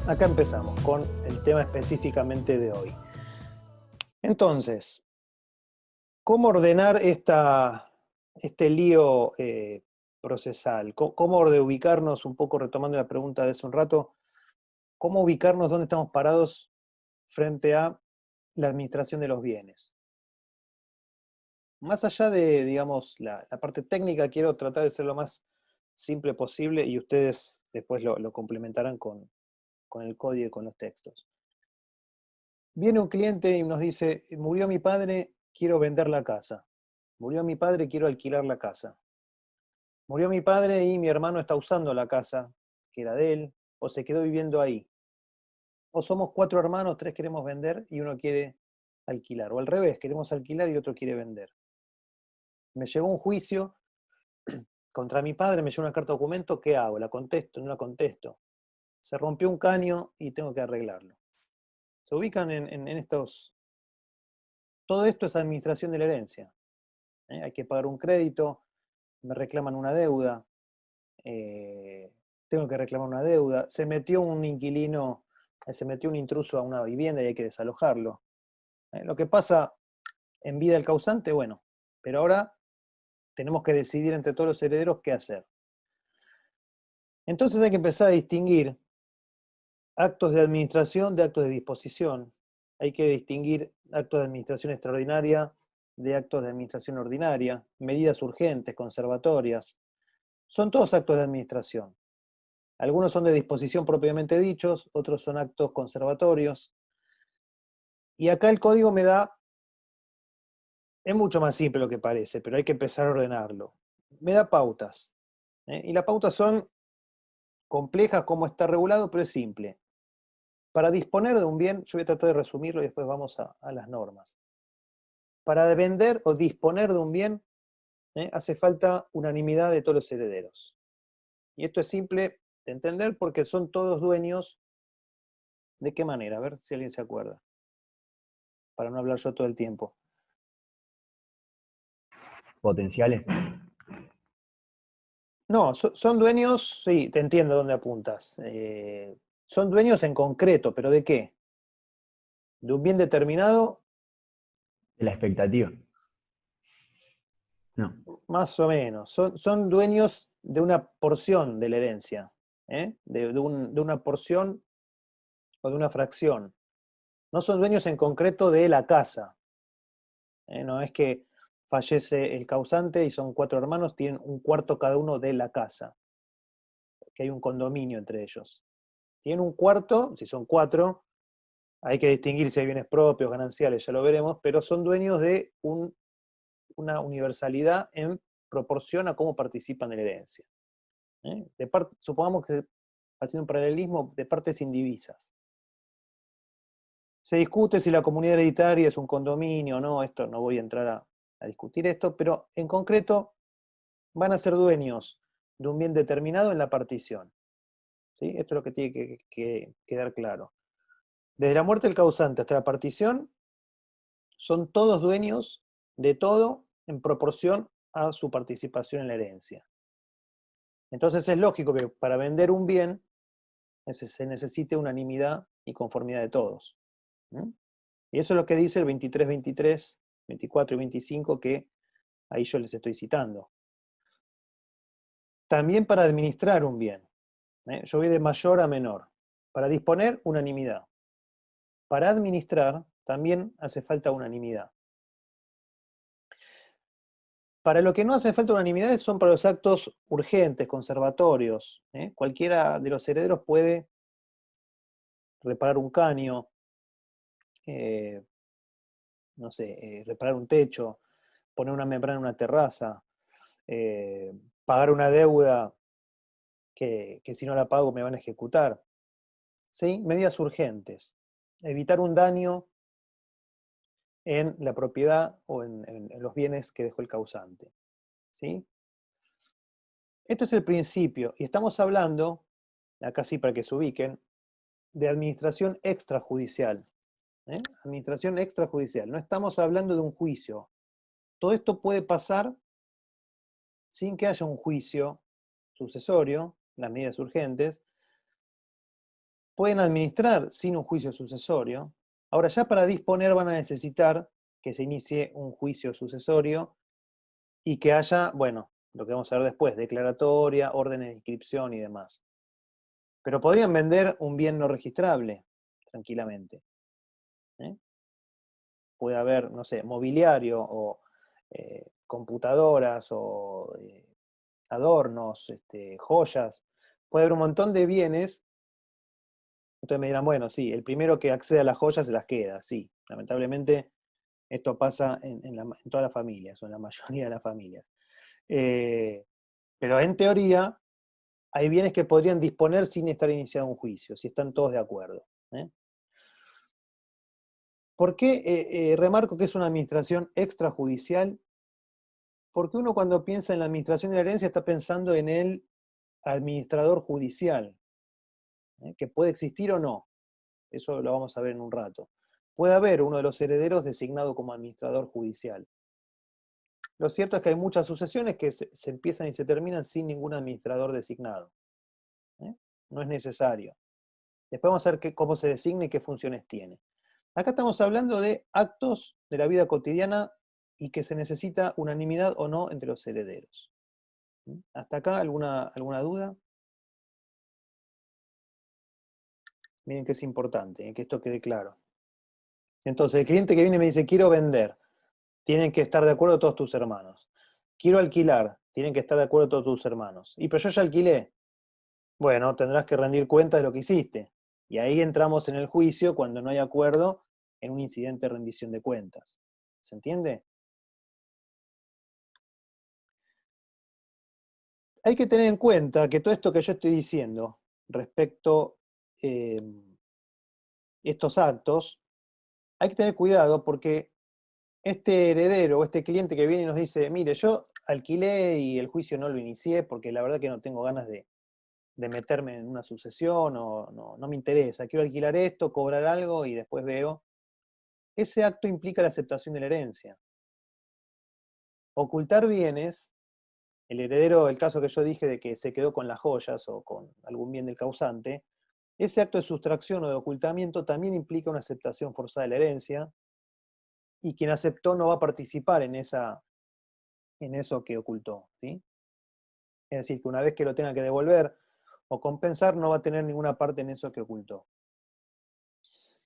acá empezamos con el tema específicamente de hoy. Entonces, ¿cómo ordenar este lío procesal? ¿Cómo de ubicarnos, un poco retomando la pregunta de hace un rato, cómo ubicarnos dónde estamos parados frente a la administración de los bienes? Más allá de, digamos, la parte técnica, quiero tratar de ser lo más simple posible y ustedes después lo complementarán con el código y con los textos. Viene un cliente y nos dice, murió mi padre, quiero vender la casa. Murió mi padre, quiero alquilar la casa. Murió mi padre y mi hermano está usando la casa, que era de él, o se quedó viviendo ahí. O somos 4 hermanos, 3 queremos vender y uno quiere alquilar. O al revés, queremos alquilar y otro quiere vender. Me llegó un juicio contra mi padre, me llegó una carta de documento, ¿qué hago? ¿La contesto? ¿No la contesto? Se rompió un caño y tengo que arreglarlo. Se ubican en estos... Todo esto es administración de la herencia. Hay que pagar un crédito, me reclaman una deuda, eh, tengo que reclamar una deuda, se metió un inquilino, se metió un intruso a una vivienda y hay que desalojarlo. Lo que pasa en vida del causante, bueno, pero ahora tenemos que decidir entre todos los herederos qué hacer. Entonces hay que empezar a distinguir actos de administración de actos de disposición. Hay que distinguir actos de administración extraordinaria de actos de administración ordinaria, medidas urgentes, conservatorias. Son todos actos de administración. Algunos son de disposición propiamente dichos, otros son actos conservatorios. Y acá el código me da, es mucho más simple lo que parece, pero hay que empezar a ordenarlo. Me da pautas. Y las pautas son complejas como está regulado, pero es simple. Para disponer de un bien, yo voy a tratar de resumirlo y después vamos a las normas. Para vender o disponer de un bien, hace falta unanimidad de todos los herederos. Y esto es simple de entender porque son todos dueños. ¿De qué manera? A ver si alguien se acuerda. Para no hablar yo todo el tiempo. Potenciales. No, son dueños, sí, te entiendo dónde apuntas. Son dueños en concreto, pero ¿de qué? ¿De un bien determinado? De la expectativa. No. Más o menos. Son dueños de una porción de la herencia, de una porción o de una fracción. No son dueños en concreto de la casa. No es que fallece el causante y son 4 hermanos, tienen un cuarto cada uno de la casa, que hay un condominio entre ellos. Tienen un cuarto, si son 4, hay que distinguir si hay bienes propios, gananciales, ya lo veremos, pero son dueños de una universalidad en proporción a cómo participan de la herencia. Supongamos que, haciendo un paralelismo, de partes indivisas. Se discute si la comunidad hereditaria es un condominio o no, esto no voy a entrar a discutir esto, pero en concreto van a ser dueños de un bien determinado en la partición. ¿Sí? Esto es lo que tiene que quedar claro. Desde la muerte del causante hasta la partición, son todos dueños de todo en proporción a su participación en la herencia. Entonces es lógico que para vender un bien se necesite unanimidad y conformidad de todos. Y eso es lo que dice el 23, 23, 24 y 25 que ahí yo les estoy citando. También para administrar un bien. Yo voy de mayor a menor. Para disponer, unanimidad. Para administrar, también hace falta unanimidad. Para lo que no hace falta unanimidad son para los actos urgentes, conservatorios. Cualquiera de los herederos puede reparar un caño, no sé, reparar un techo, poner una membrana en una terraza, pagar una deuda que si no la pago me van a ejecutar. ¿Sí? Medidas urgentes. Evitar un daño en la propiedad o en los bienes que dejó el causante. ¿Sí? Esto es el principio, y estamos hablando, acá sí para que se ubiquen, de administración extrajudicial. Administración extrajudicial. No estamos hablando de un juicio. Todo esto puede pasar sin que haya un juicio sucesorio, las medidas urgentes, pueden administrar sin un juicio sucesorio. Ahora, ya para disponer van a necesitar que se inicie un juicio sucesorio y que haya, bueno, lo que vamos a ver después, declaratoria, órdenes de inscripción y demás. Pero podrían vender un bien no registrable, tranquilamente. Puede haber, no sé, mobiliario o computadoras o adornos, joyas. Puede haber un montón de bienes. Ustedes me dirán, bueno, sí, el primero que accede a las joyas se las queda. Sí, lamentablemente esto pasa en todas las familias, o en la mayoría de las familias. Pero en teoría, hay bienes que podrían disponer sin estar iniciado un juicio, si están todos de acuerdo. ¿Por qué remarco que es una administración extrajudicial? Porque uno cuando piensa en la administración de la herencia está pensando en el administrador judicial, que puede existir o no. Eso lo vamos a ver en un rato. Puede haber uno de los herederos designado como administrador judicial. Lo cierto es que hay muchas sucesiones que se empiezan y se terminan sin ningún administrador designado. No es necesario. Después vamos a ver cómo se designa y qué funciones tiene. Acá estamos hablando de actos de la vida cotidiana y que se necesita unanimidad o no entre los herederos. ¿Hasta acá alguna duda? Miren que es importante, que esto quede claro. Entonces, el cliente que viene y me dice, quiero vender, tienen que estar de acuerdo todos tus hermanos. Quiero alquilar, tienen que estar de acuerdo todos tus hermanos. Y pero yo ya alquilé. Bueno, tendrás que rendir cuenta de lo que hiciste. Y ahí entramos en el juicio cuando no hay acuerdo en un incidente de rendición de cuentas. ¿Se entiende? Hay que tener en cuenta que todo esto que yo estoy diciendo respecto a estos actos, hay que tener cuidado porque este heredero o este cliente que viene y nos dice, mire, yo alquilé y el juicio no lo inicié porque la verdad que no tengo ganas de meterme en una sucesión o no me interesa, quiero alquilar esto, cobrar algo y después veo. Ese acto implica la aceptación de la herencia. Ocultar bienes, el heredero, el caso que yo dije de que se quedó con las joyas o con algún bien del causante, ese acto de sustracción o de ocultamiento también implica una aceptación forzada de la herencia, y quien aceptó no va a participar en eso que ocultó, ¿sí? Es decir, que una vez que lo tenga que devolver o compensar, no va a tener ninguna parte en eso que ocultó.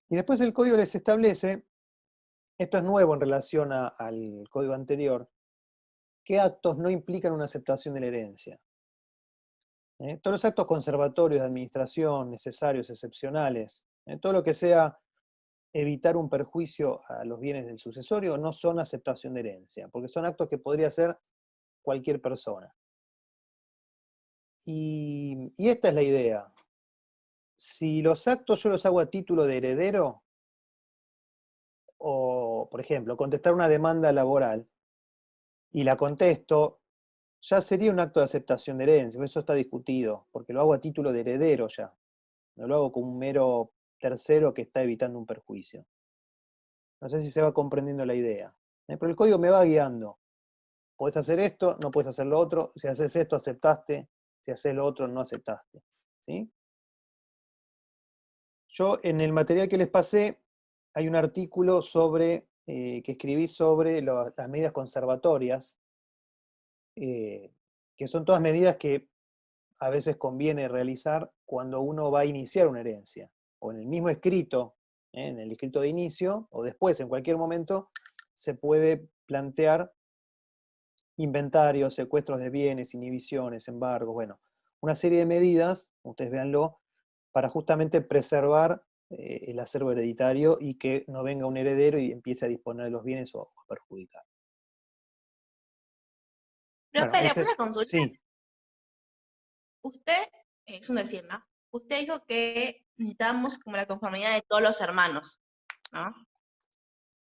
Y después el código les establece, esto es nuevo en relación al código anterior, qué actos no implican una aceptación de la herencia. Todos los actos conservatorios de administración, necesarios, excepcionales, todo lo que sea evitar un perjuicio a los bienes del sucesorio, no son aceptación de herencia, porque son actos que podría hacer cualquier persona. Y esta es la idea. Si los actos yo los hago a título de heredero, o, por ejemplo, contestar una demanda laboral, y la contesto, ya sería un acto de aceptación de herencia, eso está discutido, porque lo hago a título de heredero ya. No lo hago como un mero tercero que está evitando un perjuicio. No sé si se va comprendiendo la idea. Pero el código me va guiando. Podés hacer esto, no puedes hacer lo otro. Si haces esto, aceptaste. Si haces lo otro, no aceptaste. ¿Sí? Yo en el material que les pasé hay un artículo que escribí sobre las medidas conservatorias, que son todas medidas que a veces conviene realizar cuando uno va a iniciar una herencia, o en el mismo escrito, en el escrito de inicio, o después, en cualquier momento, se puede plantear inventarios, secuestros de bienes, inhibiciones, embargos, bueno, una serie de medidas, ustedes véanlo, para justamente preservar el acervo hereditario y que no venga un heredero y empiece a disponer de los bienes o a perjudicar. Bueno, Profe, una consulta. sí. Usted, es un decir, ¿no? Usted dijo que necesitamos como la conformidad de todos los hermanos, ¿no?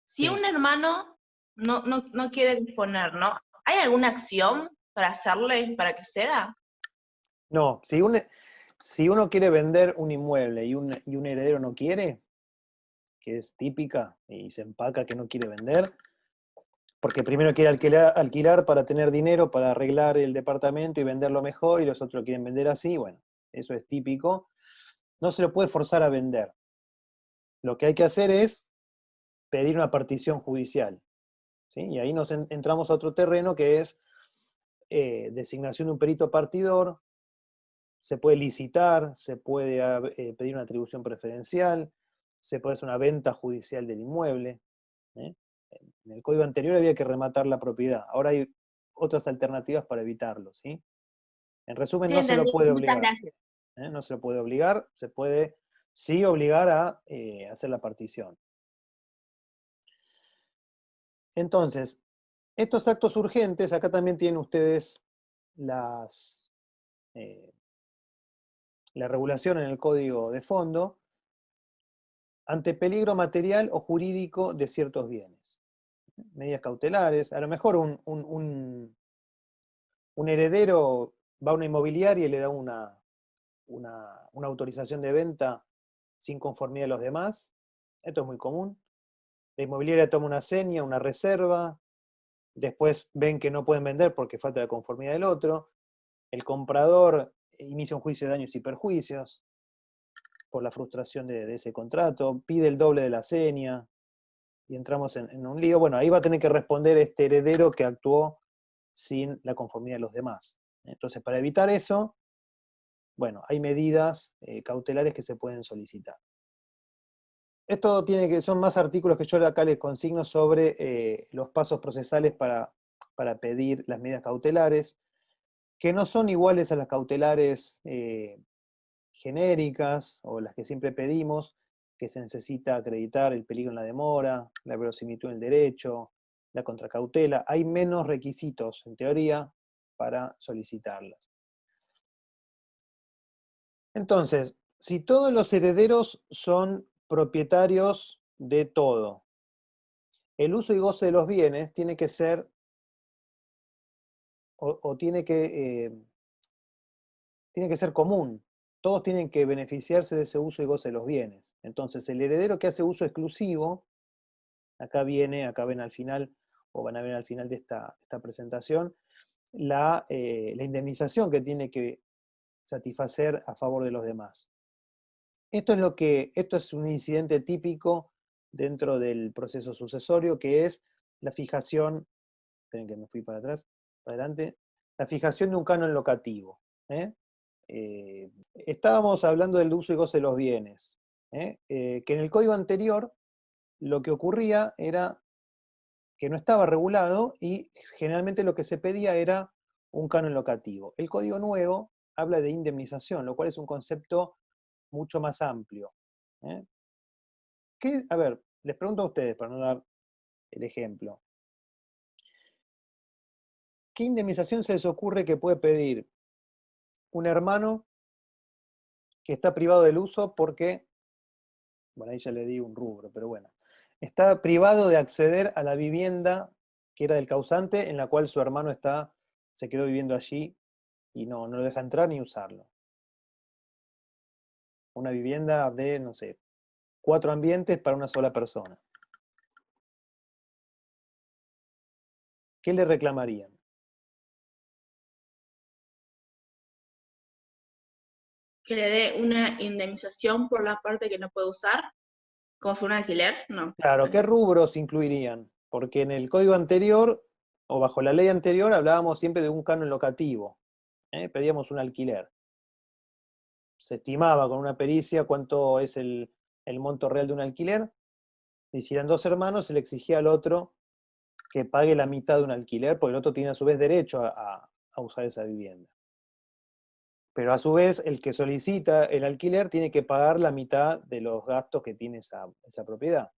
Si Sí. un hermano no quiere disponer, ¿no? ¿Hay alguna acción para hacerle, para que ceda? No, si uno quiere vender un inmueble y un heredero no quiere, que es típica y se empaca que no quiere vender, porque primero quiere alquilar para tener dinero, para arreglar el departamento y venderlo mejor, y los otros quieren vender así, bueno, eso es típico. no se lo puede forzar a vender. Lo que hay que hacer es pedir una partición judicial, ¿sí? Y ahí nos entramos a otro terreno que es designación de un perito partidor, se puede licitar, se puede pedir una atribución preferencial, se puede hacer una venta judicial del inmueble. ¿eh? En el código anterior había que rematar la propiedad, ahora hay otras alternativas para evitarlo, ¿sí? En resumen, Sí, no se lo entendí. puede Muchas obligar. gracias. No se lo puede obligar, se puede sí obligar a hacer la partición. Entonces, estos actos urgentes, acá también tienen ustedes eh, la regulación en el código de fondo, ante peligro material o jurídico de ciertos bienes. Medidas cautelares, a lo mejor un heredero va a una inmobiliaria y le da una autorización de venta sin conformidad de los demás. Esto es muy común. La inmobiliaria toma una seña, una reserva, después ven que no pueden vender porque falta la conformidad del otro. El comprador inicia un juicio de daños y perjuicios por la frustración de ese contrato, pide el doble de la seña y entramos en un lío. Bueno, ahí va a tener que responder este heredero que actuó sin la conformidad de los demás. Entonces, para evitar eso, bueno, hay medidas cautelares que se pueden solicitar. Esto son más artículos que yo acá les consigno sobre los pasos procesales para pedir las medidas cautelares, que no son iguales a las cautelares genéricas o las que siempre pedimos, que se necesita acreditar el peligro en la demora, la verosimilitud del derecho, la contracautela. Hay menos requisitos, en teoría, para solicitarlas. Entonces, si todos los herederos son propietarios de todo, el uso y goce de los bienes tiene que ser, tiene que ser común. Todos tienen que beneficiarse de ese uso y goce de los bienes. Entonces, el heredero que hace uso exclusivo, acá ven al final, o van a ver al final de esta presentación, la indemnización que tiene que satisfacer a favor de los demás. Esto es un incidente típico dentro del proceso sucesorio, que es la fijación, esperen que me fui para atrás, para adelante, la fijación de un canon locativo. Estábamos hablando del uso y goce de los bienes, que en el código anterior lo que ocurría era que no estaba regulado y generalmente lo que se pedía era un canon locativo. El código nuevo habla de indemnización, lo cual es un concepto mucho más amplio. ¿eh? A ver, les pregunto a ustedes, para no dar el ejemplo. ¿Qué indemnización se les ocurre que puede pedir un hermano que está privado del uso porque, bueno, ahí ya le di un rubro, pero bueno, está privado de acceder a la vivienda que era del causante, en la cual su hermano se quedó viviendo allí y no lo deja entrar ni usarlo? Una vivienda de, no sé, 4 ambientes para una sola persona. ¿Qué le reclamarían? Que le dé una indemnización por la parte que no puede usar, como fue un alquiler, no. Claro, ¿qué rubros incluirían? Porque en el código anterior, o bajo la ley anterior, hablábamos siempre de un canon locativo. Pedíamos un alquiler. Se estimaba con una pericia cuánto es el monto real de un alquiler, y si eran 2 hermanos, se le exigía al otro que pague la mitad de un alquiler, porque el otro tiene a su vez derecho a usar esa vivienda. Pero a su vez, el que solicita el alquiler tiene que pagar la mitad de los gastos que tiene esa propiedad.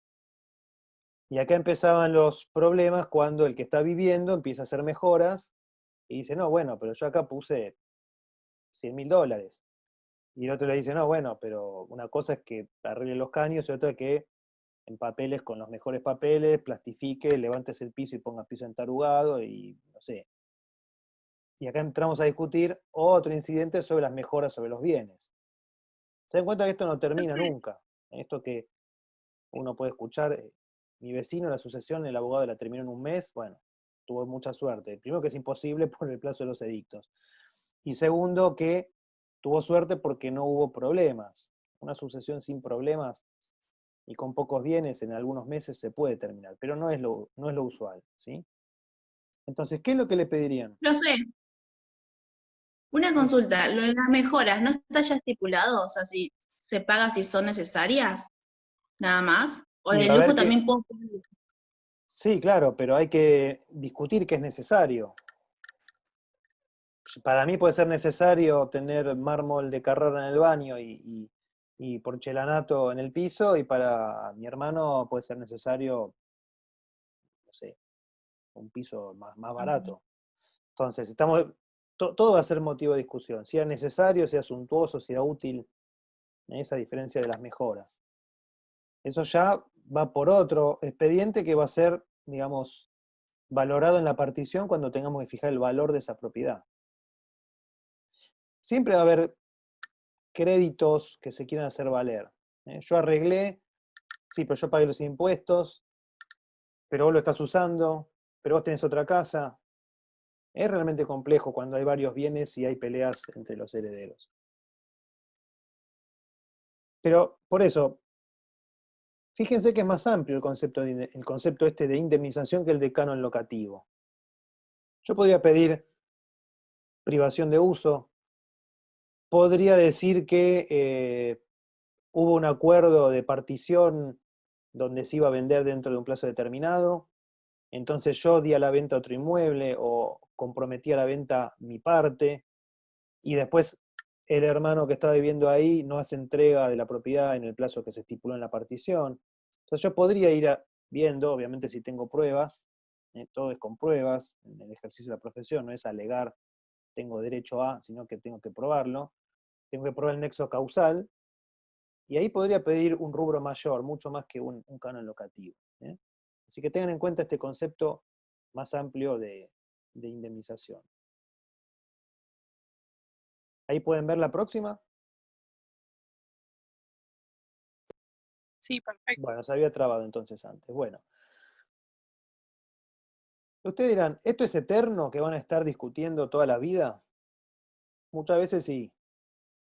Y acá empezaban los problemas cuando el que está viviendo empieza a hacer mejoras y dice, no, bueno, pero yo acá puse $100.000. Y el otro le dice, no, bueno, pero una cosa es que arregle los caños y otra es que en papeles con los mejores papeles, plastifique, levantes el piso y ponga piso entarugado y no sé. Y acá entramos a discutir otro incidente sobre las mejoras sobre los bienes. Se dan cuenta que esto no termina nunca. Esto que uno puede escuchar, mi vecino, la sucesión, el abogado la terminó en un mes, bueno, tuvo mucha suerte. Primero que es imposible por el plazo de los edictos. Y segundo que tuvo suerte porque no hubo problemas. Una sucesión sin problemas y con pocos bienes en algunos meses se puede terminar, pero no es lo usual, ¿sí? Entonces, ¿qué es lo que le pedirían? Profe, una Sí. consulta, lo de las mejoras, ¿no está ya estipulado? O sea, si se paga si son necesarias, nada más. O Y el va a haber lujo que, también puedo pedir. sí, claro, pero hay que discutir qué es necesario. Para mí puede ser necesario tener mármol de Carrara en el baño y porcelanato en el piso, y para mi hermano puede ser necesario, no sé, un piso más barato. Entonces, todo va a ser motivo de discusión, si era necesario, si era suntuoso, si era útil, esa diferencia de las mejoras. Eso ya va por otro expediente que va a ser, digamos, valorado en la partición cuando tengamos que fijar el valor de esa propiedad. Siempre va a haber créditos que se quieran hacer valer. Yo arreglé, sí, pero yo pagué los impuestos, pero vos lo estás usando, pero vos tenés otra casa. Es realmente complejo cuando hay varios bienes y hay peleas entre los herederos. Pero por eso, fíjense que es más amplio el concepto este de indemnización que el de canon locativo. Yo podría pedir privación de uso, podría decir que hubo un acuerdo de partición donde se iba a vender dentro de un plazo determinado, entonces yo di a la venta otro inmueble o comprometí a la venta mi parte, y después el hermano que estaba viviendo ahí no hace entrega de la propiedad en el plazo que se estipuló en la partición. Entonces yo podría ir viendo, obviamente si tengo pruebas, todo es con pruebas, en el ejercicio de la profesión no es alegar tengo derecho a, sino que tengo que probarlo, tengo que probar el nexo causal, y ahí podría pedir un rubro mayor, mucho más que un canon locativo. Así que tengan en cuenta este concepto más amplio de indemnización. Ahí pueden ver la próxima. Sí, perfecto. Bueno, se había trabado entonces antes. Bueno, ustedes dirán, ¿esto es eterno que van a estar discutiendo toda la vida? Muchas veces sí.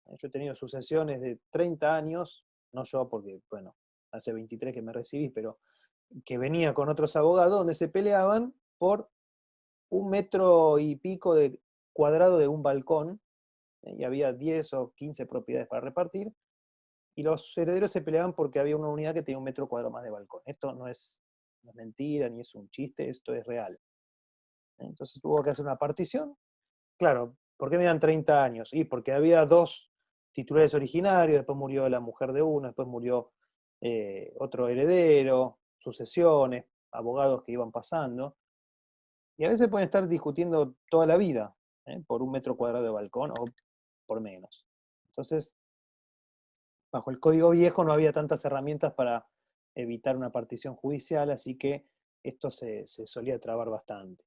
Yo he tenido sucesiones de 30 años, no yo porque, bueno, hace 23 que me recibí, pero que venía con otros abogados donde se peleaban por 1 metro y pico de cuadrado de un balcón, y había 10 o 15 propiedades para repartir, y los herederos se peleaban porque había una unidad que tenía 1 metro cuadrado más de balcón. Esto no es mentira, ni es un chiste, esto es real. Entonces tuvo que hacer una partición. Claro, ¿por qué me dan 30 años? Y porque había 2 titulares originarios, después murió la mujer de uno, después murió otro heredero, sucesiones, abogados que iban pasando. Y a veces pueden estar discutiendo toda la vida, por 1 metro cuadrado de balcón o por menos. Entonces, bajo el Código Viejo no había tantas herramientas para evitar una partición judicial, así que esto se solía trabar bastante.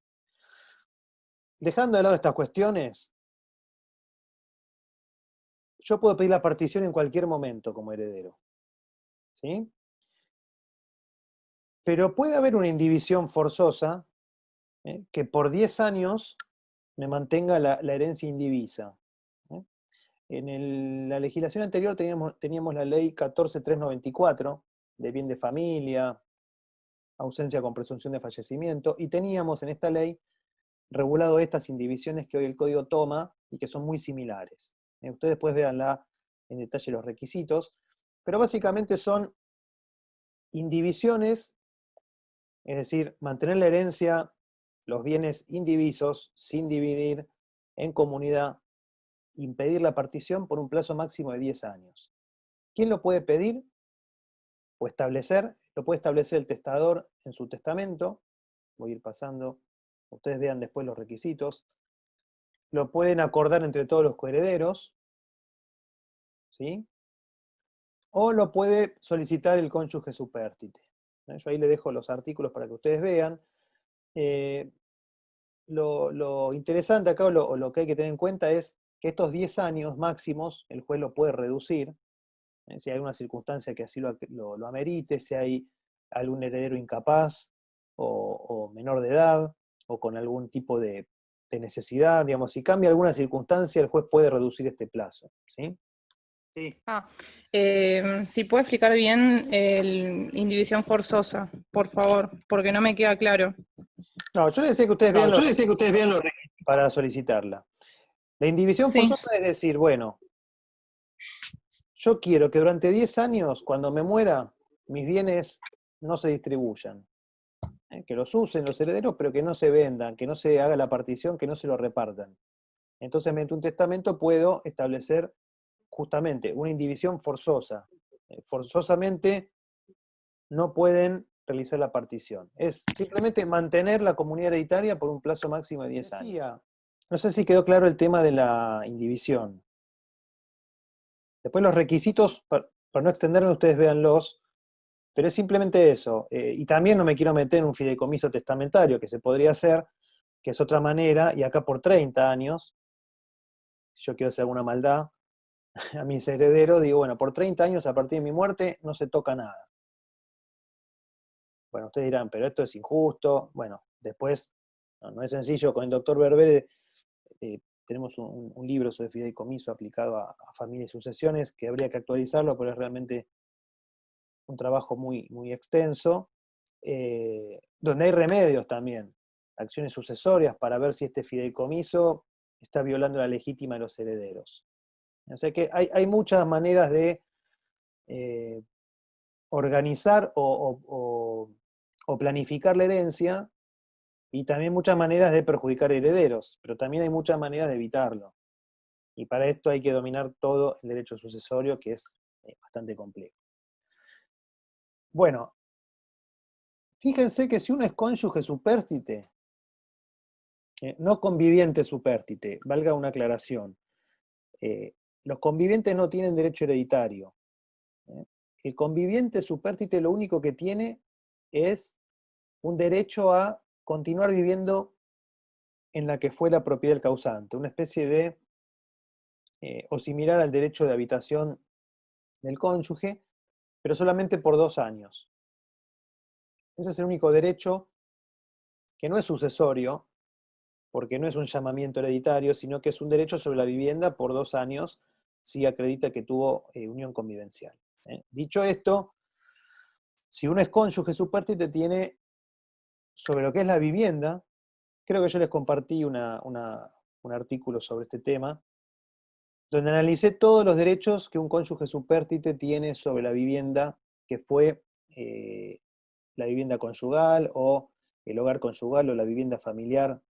Dejando de lado estas cuestiones, yo puedo pedir la partición en cualquier momento como heredero, ¿sí? Pero puede haber una indivisión forzosa, que por 10 años me mantenga la herencia indivisa. En la legislación anterior teníamos la ley 14.394, de bien de familia, ausencia con presunción de fallecimiento, y teníamos en esta ley regulado estas indivisiones que hoy el código toma y que son muy similares. Ustedes después véanla en detalle los requisitos, pero básicamente son indivisiones, es decir, mantener la herencia, los bienes indivisos, sin dividir, en comunidad, impedir la partición por un plazo máximo de 10 años. ¿Quién lo puede pedir o establecer? Lo puede establecer el testador en su testamento. Voy a ir pasando, ustedes vean después los requisitos. Lo pueden acordar entre todos los coherederos, ¿sí? O lo puede solicitar el cónyuge supérstite. Yo ahí le dejo los artículos para que ustedes vean. Lo interesante acá, o lo que hay que tener en cuenta es que estos 10 años máximos, el juez lo puede reducir, si hay una circunstancia que así lo amerite, si hay algún heredero incapaz o menor de edad, o con algún tipo de necesidad, digamos, si cambia alguna circunstancia, el juez puede reducir este plazo, ¿sí? Sí. Si puede explicar bien el indivisión forzosa, por favor, porque no me queda claro. No, yo les decía que ustedes vean los requisitos para solicitarla. La indivisión Sí, forzosa es decir, bueno, yo quiero que durante 10 años, cuando me muera, mis bienes no se distribuyan. Que los usen los herederos, pero que no se vendan, que no se haga la partición, que no se lo repartan. Entonces, mediante un testamento puedo establecer justamente una indivisión forzosa. Forzosamente no pueden realizar la partición. Es simplemente mantener la comunidad hereditaria por un plazo máximo de 10 años. No sé si quedó claro el tema de la indivisión. Después los requisitos, para no extenderme, ustedes véanlos, pero es simplemente eso. Y también no me quiero meter en un fideicomiso testamentario, que se podría hacer, que es otra manera, y acá por 30 años, si yo quiero hacer alguna maldad a mis herederos, digo, bueno, por 30 años a partir de mi muerte no se toca nada. Bueno, ustedes dirán, pero esto es injusto. Bueno, después, no es sencillo, con el doctor Berbere tenemos un libro sobre fideicomiso aplicado a familias y sucesiones, que habría que actualizarlo, pero es realmente un trabajo muy, muy extenso, donde hay remedios también, acciones sucesorias para ver si este fideicomiso está violando la legítima de los herederos. O sea que hay muchas maneras de organizar o planificar la herencia, y también muchas maneras de perjudicar herederos, pero también hay muchas maneras de evitarlo. Y para esto hay que dominar todo el derecho sucesorio, que es bastante complejo. Bueno, fíjense que si uno es cónyuge supérstite, no conviviente supérstite, valga una aclaración, los convivientes no tienen derecho hereditario. El conviviente supérstite lo único que tiene es un derecho a continuar viviendo en la que fue la propiedad del causante, una especie de, o similar al derecho de habitación del cónyuge, pero solamente por 2 años. Ese es el único derecho que no es sucesorio, porque no es un llamamiento hereditario, sino que es un derecho sobre la vivienda por 2 años, si acredita que tuvo unión convivencial. Dicho esto, si uno es cónyuge supérstite, tiene sobre lo que es la vivienda, creo que yo les compartí un artículo sobre este tema, donde analicé todos los derechos que un cónyuge supérstite tiene sobre la vivienda, que fue la vivienda conyugal, o el hogar conyugal, o la vivienda familiar,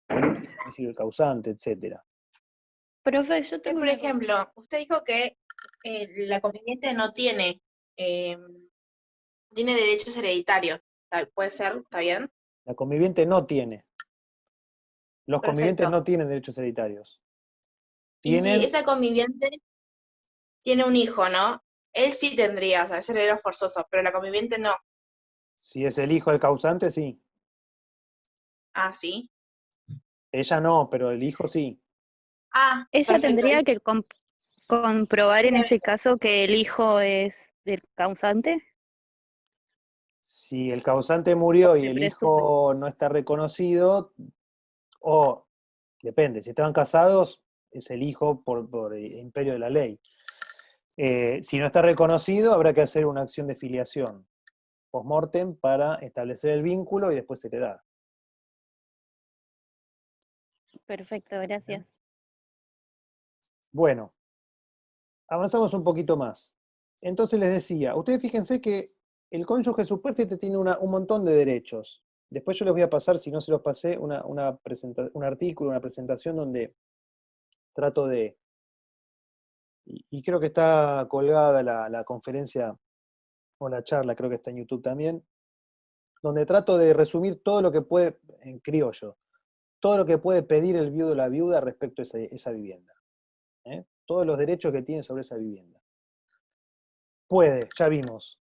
el domicilio del causante, etc. Profe, yo tengo Por una ejemplo, usted dijo que la conviviente no tiene, tiene derechos hereditarios. ¿Puede ser? ¿Está bien? La conviviente no tiene. Los convivientes Perfecto. no tienen derechos hereditarios. Y si Tienen, esa conviviente tiene un hijo, ¿no? Él sí tendría, o sea, ese heredero forzoso, pero la conviviente no. si es el hijo del causante, sí. Ah, sí. Ella no, pero el hijo sí. Ah, Ella perfecto. tendría que comprobar en ese Simplemente. caso que el hijo es del causante. Si el causante murió y Se el presume. hijo no está reconocido, o depende, si estaban casados, es el hijo por imperio de la ley. Si no está reconocido, habrá que hacer una acción de filiación post-mortem para establecer el vínculo y después heredar. Perfecto, gracias. Bueno, avanzamos un poquito más. Entonces les decía, ustedes fíjense que el cónyuge supérstite tiene un montón de derechos. Después yo les voy a pasar, si no se los pasé, un artículo, una presentación donde trato de, y creo que está colgada la conferencia o la charla, creo que está en YouTube también, donde trato de resumir todo lo que puede, en criollo, todo lo que puede pedir el viudo o la viuda respecto a esa vivienda. Todos los derechos que tiene sobre esa vivienda. Puede, ya vimos,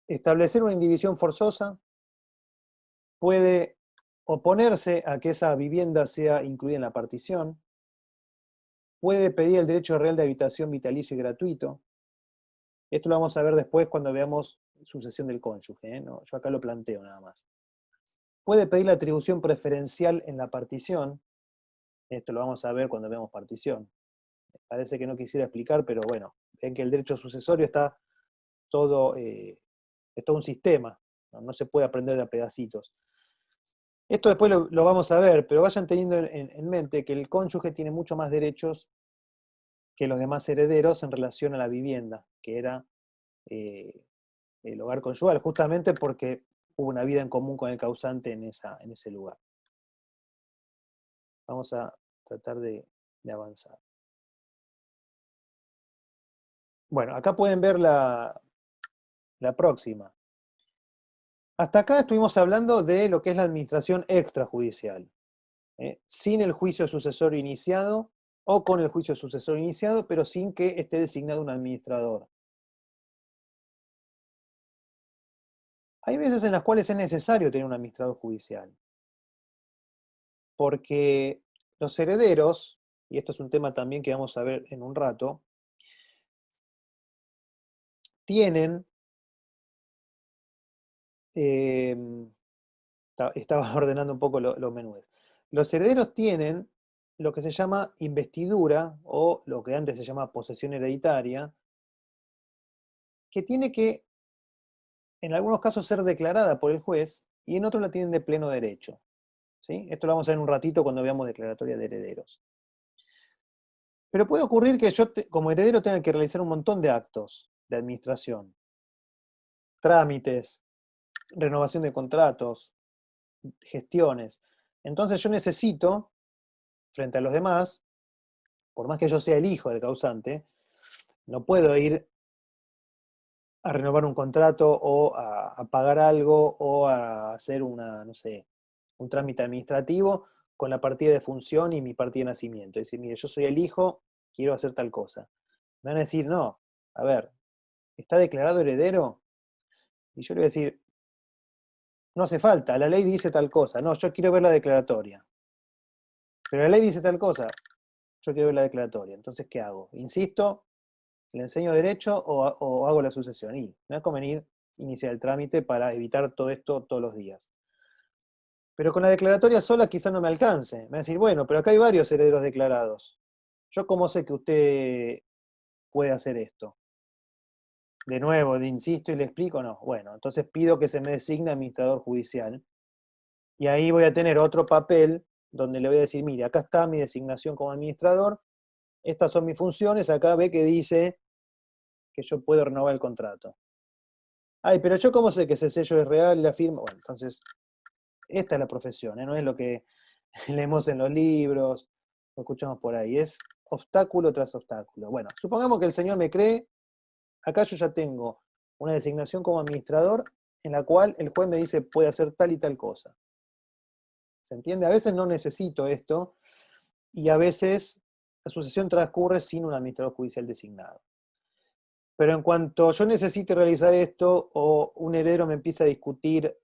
establecer una indivisión forzosa, puede oponerse a que esa vivienda sea incluida en la partición, puede pedir el derecho real de habitación vitalicio y gratuito. Esto lo vamos a ver después cuando veamos sucesión del cónyuge, no, yo acá lo planteo nada más. Puede pedir la atribución preferencial en la partición, esto lo vamos a ver cuando veamos partición. parece que no quisiera explicar, pero bueno, ven que el derecho sucesorio está todo, es todo un sistema, no se puede aprender de a pedacitos. Esto después lo vamos a ver, pero vayan teniendo en mente que el cónyuge tiene mucho más derechos que los demás herederos en relación a la vivienda, que era el hogar conyugal, justamente porque hubo una vida en común con el causante en ese lugar. Vamos a tratar de avanzar. Bueno, acá pueden ver la próxima. Hasta acá estuvimos hablando de lo que es la administración extrajudicial, sin el juicio sucesorio iniciado o con el juicio sucesorio iniciado, pero sin que esté designado un administrador. Hay veces en las cuales es necesario tener un administrador judicial, porque los herederos, y esto es un tema también que vamos a ver en un rato, tienen, estaba ordenando un poco los menús, los herederos tienen lo que se llama investidura, o lo que antes se llama posesión hereditaria, que tiene que, en algunos casos, ser declarada por el juez, y en otros la tienen de pleno derecho. ¿Sí? Esto lo vamos a ver en un ratito cuando veamos declaratoria de herederos. Pero puede ocurrir que yo, como heredero, tenga que realizar un montón de actos de administración, trámites, renovación de contratos, gestiones. Entonces yo necesito, frente a los demás, por más que yo sea el hijo del causante, no puedo ir a renovar un contrato o a pagar algo o a hacer no sé, un trámite administrativo con la partida de función y mi partida de nacimiento. Es decir, mire, yo soy el hijo, quiero hacer tal cosa. Me van a decir, no, a ver, ¿está declarado heredero? Y yo le voy a decir, no hace falta, la ley dice tal cosa. No, yo quiero ver la declaratoria. Pero la ley dice tal cosa, yo quiero ver la declaratoria. Entonces, ¿qué hago? ¿Insisto? ¿Le enseño derecho o hago la sucesión? Y me va a convenir iniciar el trámite para evitar todo esto todos los días. Pero con la declaratoria sola quizás no me alcance. Me va a decir, bueno, pero acá hay varios herederos declarados. ¿Yo cómo sé que usted puede hacer esto? De nuevo, le insisto y le explico, no. Bueno, entonces pido que se me designe administrador judicial. Y ahí voy a tener otro papel donde le voy a decir, mire, acá está mi designación como administrador, estas son mis funciones, acá ve que dice que yo puedo renovar el contrato. Ay, pero yo cómo sé que ese sello es real y la firma. Bueno, entonces, esta es la profesión, no es lo que leemos en los libros, lo escuchamos por ahí, es obstáculo tras obstáculo. Bueno, supongamos que el señor me cree, acá yo ya tengo una designación como administrador en la cual el juez me dice puede hacer tal y tal cosa. ¿Se entiende? A veces no necesito esto y a veces la sucesión transcurre sin un administrador judicial designado. Pero en cuanto yo necesite realizar esto o un heredero me empieza a discutir,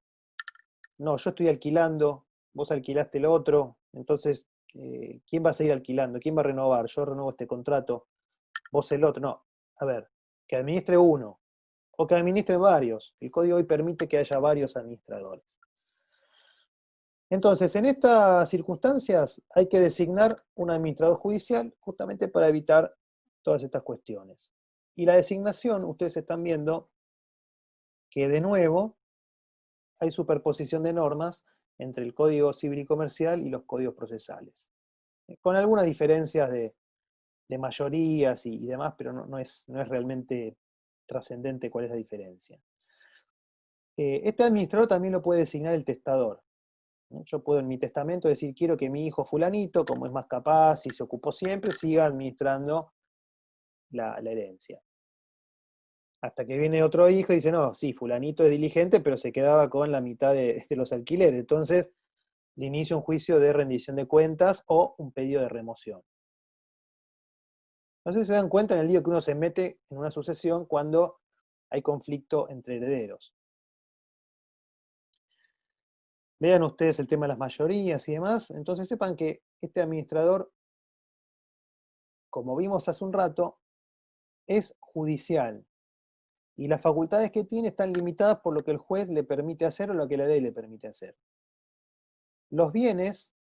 no, yo estoy alquilando, vos alquilaste el otro, entonces, ¿quién va a seguir alquilando? ¿Quién va a renovar? Yo renuevo este contrato, vos el otro. No, a ver, que administre uno, o que administre varios. El código hoy permite que haya varios administradores. Entonces, en estas circunstancias hay que designar un administrador judicial justamente para evitar todas estas cuestiones. Y la designación, ustedes están viendo que de nuevo hay superposición de normas entre el Código Civil y Comercial y los códigos procesales. Con algunas diferencias de mayorías y demás, pero no es realmente trascendente cuál es la diferencia. Este administrador también lo puede designar el testador. Yo puedo en mi testamento decir, quiero que mi hijo fulanito, como es más capaz y se ocupó siempre, siga administrando la herencia. Hasta que viene otro hijo y dice, no, sí, fulanito es diligente, pero se quedaba con la mitad de los alquileres. Entonces, le inicio un juicio de rendición de cuentas o un pedido de remoción. No sé si se dan cuenta en el lío que uno se mete en una sucesión cuando hay conflicto entre herederos. Vean ustedes el tema de las mayorías y demás, entonces sepan que este administrador, como vimos hace un rato, es judicial. Y las facultades que tiene están limitadas por lo que el juez le permite hacer o lo que la ley le permite hacer. Los bienes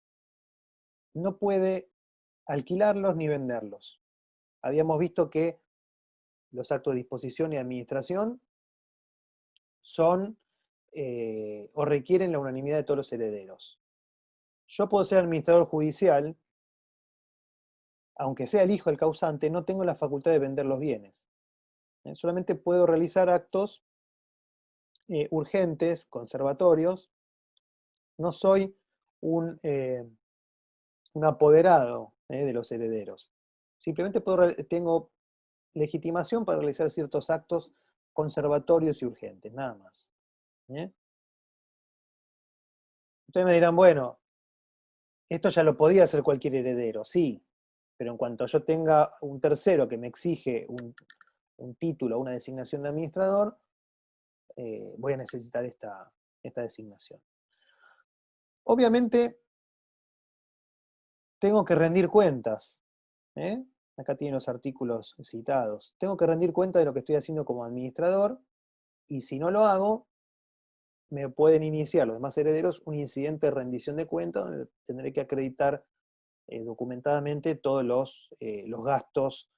no puede alquilarlos ni venderlos. habíamos visto que los actos de disposición y administración son o requieren la unanimidad de todos los herederos. Yo puedo ser administrador judicial, aunque sea el hijo del causante, no tengo la facultad de vender los bienes. Solamente puedo realizar actos urgentes, conservatorios. No soy un apoderado de los herederos. Simplemente tengo legitimación para realizar ciertos actos conservatorios y urgentes, nada más. Ustedes me dirán, bueno, esto ya lo podía hacer cualquier heredero, sí, pero en cuanto yo tenga un tercero que me exige un título, una designación de administrador, voy a necesitar esta designación. Obviamente, tengo que rendir cuentas. Acá tienen los artículos citados. Tengo que rendir cuenta de lo que estoy haciendo como administrador, y si no lo hago, me pueden iniciar los demás herederos un incidente de rendición de cuentas donde tendré que acreditar documentadamente todos los gastos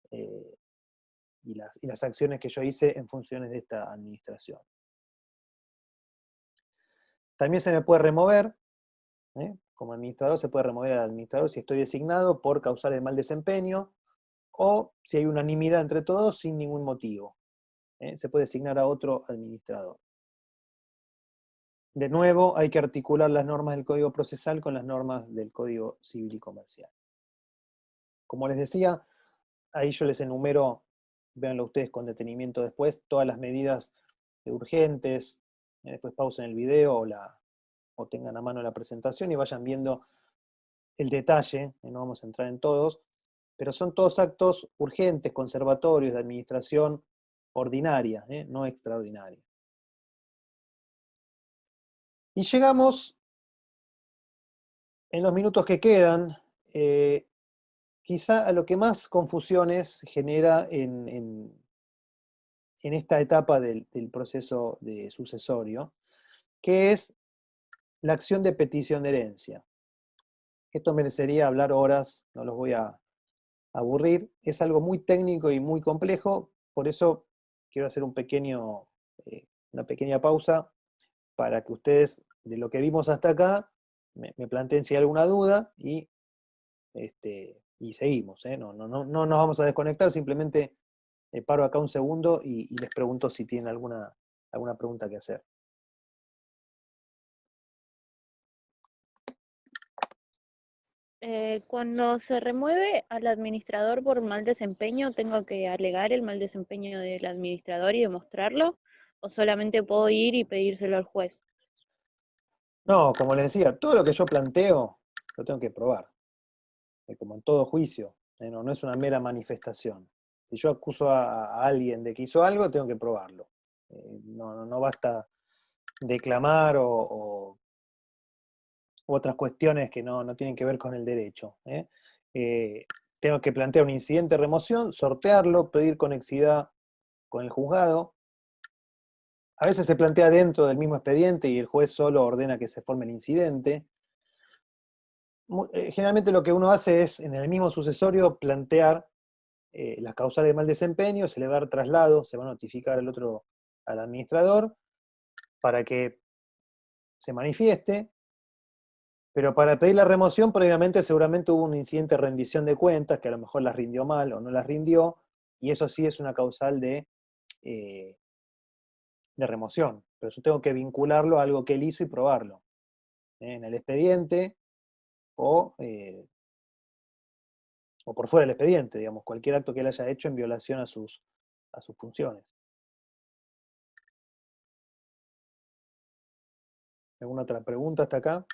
y las acciones que yo hice en funciones de esta administración. También se me puede remover, como administrador se puede remover al administrador si estoy designado por causar de mal desempeño, o si hay unanimidad entre todos sin ningún motivo. Se puede designar a otro administrador. De nuevo, hay que articular las normas del Código Procesal con las normas del Código Civil y Comercial. Como les decía, ahí yo les enumero, véanlo ustedes con detenimiento después, todas las medidas urgentes. Después pausen el video o tengan a mano la presentación y vayan viendo el detalle. No vamos a entrar en todos, pero son todos actos urgentes, conservatorios, de administración ordinaria, no extraordinaria. Y llegamos, en los minutos que quedan, quizá a lo que más confusiones genera en esta etapa del proceso de sucesorio, que es la acción de petición de herencia. Esto merecería hablar horas, no los voy a aburrir. Es algo muy técnico y muy complejo, por eso quiero hacer una pequeña pausa para que ustedes, de lo que vimos hasta acá, me planteen si hay alguna duda y seguimos. No nos vamos a desconectar, simplemente paro acá un segundo y les pregunto si tienen alguna pregunta que hacer. Cuando se remueve al administrador por mal desempeño, ¿tengo que alegar el mal desempeño del administrador y demostrarlo? ¿O solamente puedo ir y pedírselo al juez? No, como les decía, todo lo que yo planteo lo tengo que probar. Como en todo juicio, no es una mera manifestación. Si yo acuso a alguien de que hizo algo, tengo que probarlo. No basta declamar o otras cuestiones que no tienen que ver con el derecho. Tengo que plantear un incidente de remoción, sortearlo, pedir conexidad con el juzgado. A veces se plantea dentro del mismo expediente y el juez solo ordena que se forme el incidente. Generalmente lo que uno hace es, en el mismo sucesorio, plantear las causales de mal desempeño, se le va a dar traslado, se va a notificar al administrador, para que se manifieste, pero para pedir la remoción, previamente seguramente hubo un incidente de rendición de cuentas, que a lo mejor las rindió mal o no las rindió, y eso sí es una causal de remoción, pero yo tengo que vincularlo a algo que él hizo y probarlo, en el expediente o por fuera del expediente, digamos, cualquier acto que él haya hecho en violación a sus funciones. ¿Alguna otra pregunta hasta acá?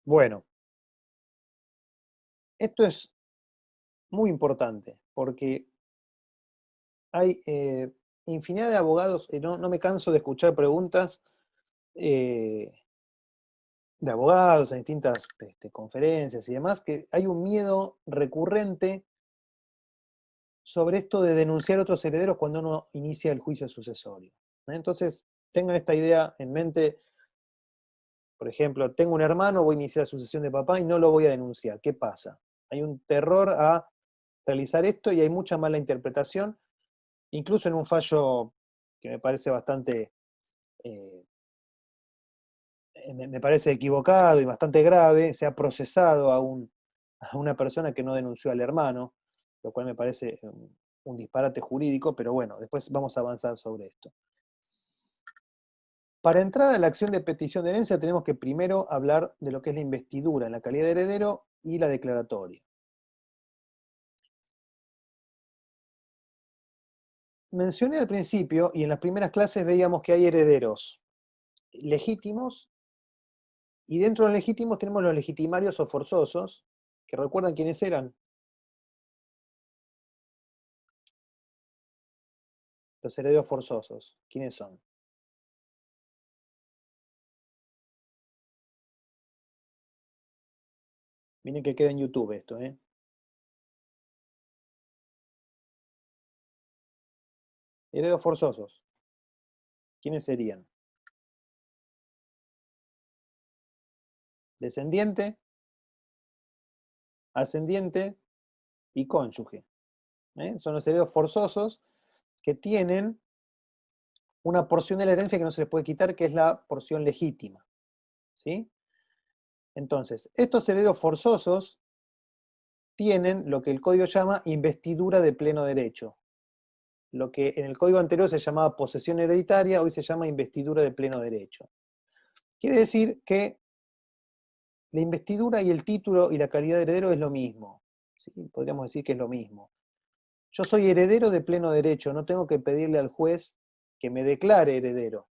Bueno, esto es muy importante, porque hay infinidad de abogados, y no me canso de escuchar preguntas de abogados en distintas conferencias y demás, que hay un miedo recurrente sobre esto de denunciar a otros herederos cuando uno inicia el juicio sucesorio. Entonces, tengan esta idea en mente. Por ejemplo, tengo un hermano, voy a iniciar la sucesión de papá y no lo voy a denunciar. ¿Qué pasa? Hay un terror a realizar esto y hay mucha mala interpretación, incluso en un fallo que me parece bastante, me parece equivocado y bastante grave, se ha procesado a una persona que no denunció al hermano, lo cual me parece un disparate jurídico, pero bueno, después vamos a avanzar sobre esto. Para entrar a la acción de petición de herencia tenemos que primero hablar de lo que es la investidura en la calidad de heredero y la declaratoria. Mencioné al principio, y en las primeras clases veíamos que hay herederos legítimos, y dentro de los legítimos tenemos los legitimarios o forzosos, que recuerdan quiénes eran. Los herederos forzosos, ¿quiénes son? Miren que queda en YouTube esto, ¿eh? Herederos forzosos, ¿quiénes serían? Descendiente, ascendiente y cónyuge. Son los herederos forzosos que tienen una porción de la herencia que no se les puede quitar, que es la porción legítima. ¿Sí? Entonces, estos herederos forzosos tienen lo que el código llama investidura de pleno derecho. Lo que en el código anterior se llamaba posesión hereditaria, hoy se llama investidura de pleno derecho. Quiere decir que la investidura y el título y la calidad de heredero es lo mismo. ¿Sí? Podríamos decir que es lo mismo. Yo soy heredero de pleno derecho, no tengo que pedirle al juez que me declare heredero.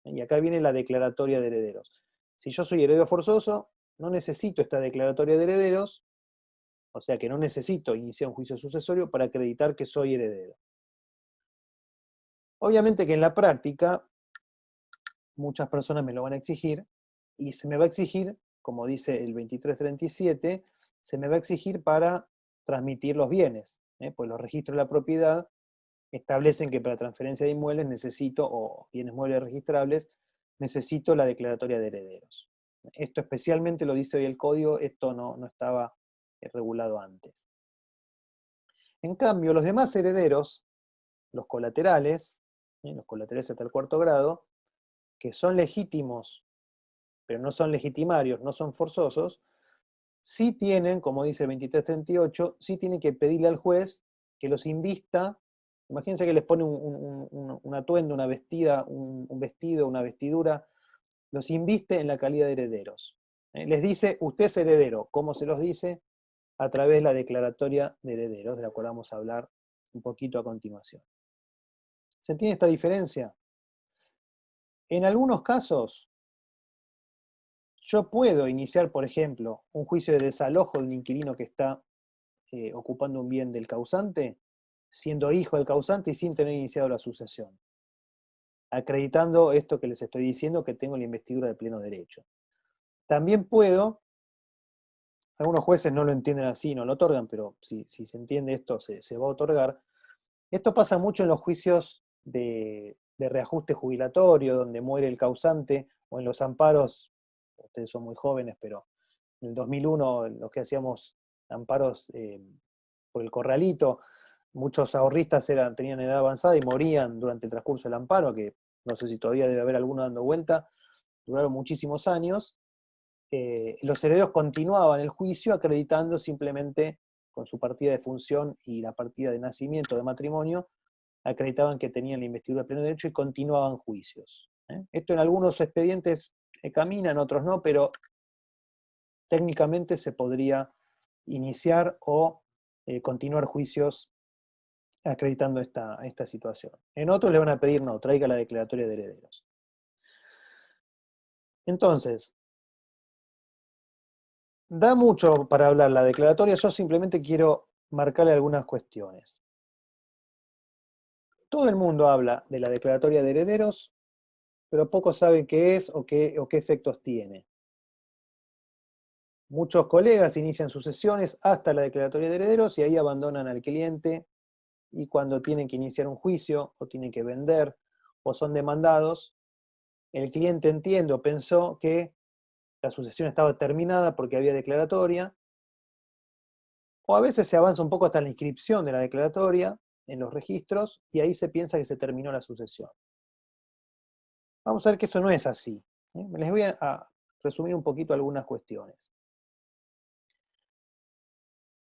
Y acá viene la declaratoria de herederos. Si yo soy heredero forzoso, no necesito esta declaratoria de herederos, o sea que no necesito iniciar un juicio sucesorio para acreditar que soy heredero. Obviamente que en la práctica, muchas personas me lo van a exigir, y se me va a exigir, como dice el 2337, se me va a exigir para transmitir los bienes, pues los registros de la propiedad establecen que para transferencia de inmuebles necesito, o bienes muebles registrables, necesito la declaratoria de herederos. Esto especialmente lo dice hoy el código, esto no estaba regulado antes. En cambio, los demás herederos, los colaterales hasta el cuarto grado, que son legítimos, pero no son legitimarios, no son forzosos, sí tienen, como dice el 2338, sí tienen que pedirle al juez que los invista. Imagínense que les pone un atuendo, una vestida, un vestido, una vestidura, los inviste en la calidad de herederos. Les dice, usted es heredero. ¿Cómo se los dice? A través de la declaratoria de herederos, de la cual vamos a hablar un poquito a continuación. ¿Se entiende esta diferencia? En algunos casos, yo puedo iniciar, por ejemplo, un juicio de desalojo del inquilino que está ocupando un bien del causante, siendo hijo del causante y sin tener iniciado la sucesión, acreditando esto que les estoy diciendo, que tengo la investidura de pleno derecho. También puedo, algunos jueces no lo entienden así, no lo otorgan, pero si se entiende esto, se va a otorgar. Esto pasa mucho en los juicios de reajuste jubilatorio, donde muere el causante, o en los amparos, ustedes son muy jóvenes, pero en el 2001, los que hacíamos amparos por el corralito, muchos ahorristas tenían edad avanzada y morían durante el transcurso del amparo, que no sé si todavía debe haber alguno dando vuelta, duraron muchísimos años. Los herederos continuaban el juicio acreditando simplemente con su partida de función y la partida de nacimiento de matrimonio, acreditaban que tenían la investidura de pleno derecho y continuaban juicios. Esto en algunos expedientes camina, en otros no, pero técnicamente se podría iniciar o continuar juicios acreditando esta situación. En otros le van a pedir, no, traiga la declaratoria de herederos. Entonces, da mucho para hablar la declaratoria, yo simplemente quiero marcarle algunas cuestiones. Todo el mundo habla de la declaratoria de herederos, pero poco sabe qué es o qué efectos tiene. Muchos colegas inician sus sesiones hasta la declaratoria de herederos y ahí abandonan al cliente, y cuando tienen que iniciar un juicio o tienen que vender o son demandados, el cliente entiende o pensó que la sucesión estaba terminada porque había declaratoria, o a veces se avanza un poco hasta la inscripción de la declaratoria en los registros y ahí se piensa que se terminó la sucesión. Vamos a ver que eso no es así. Les voy a resumir un poquito algunas cuestiones.